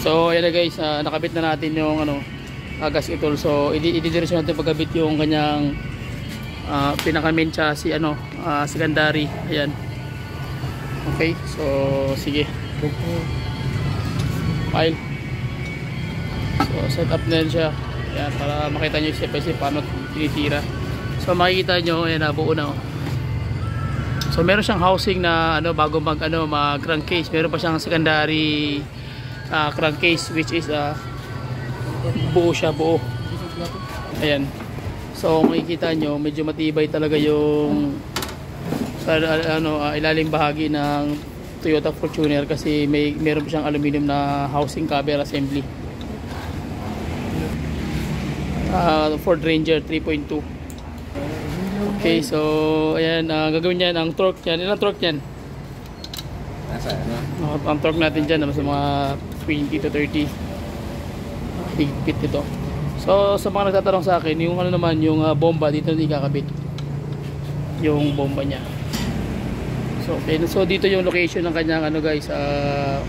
So ayan na guys, nakabit na natin yung ano, gasket tool. So i-diretso natin pagkabit yung kanyang pinaka main chassis ano, secondary. Ayan. Okay, so sige. File. So set up na siya. Ayan, para makita nyo step by step paano tinitira. So makikita nyo, ayan na, buo na oh. So meron siyang housing na ano, bago mag crankcase, meron pa siyang secondary crankcase, which is buo siya, buo. Ayan. So makikita nyo, medyo matibay talaga yung ilalim bahagi ng Toyota Fortuner kasi meron pa siyang aluminum na housing cover assembly. Ford Ranger 3.2. Okay, so ayan, gagawin niyan ang torque niyan. Ilang torque niyan? Nasa ano? Ang torque natin diyan sa mga 20 to 30 higpit ito. So sa mga nagtatanong sa akin, yung ano naman, yung bomba dito na ikakabit. Yung bomba niya. So okay, so dito yung location ng kanyang ano guys,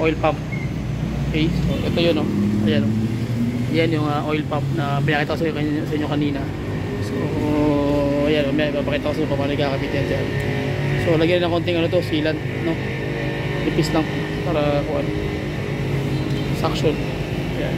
oil pump. Okay, so ito yun oh. Ayan oh. Yan yung oil pump na pinakita ko sa inyo kanina. So ayan, may papakita ko sa inyo paano ikakabit yan dyan. So lagyan ng konting ano to, sealant, no? Ipis lang para kuan suction. Ayan.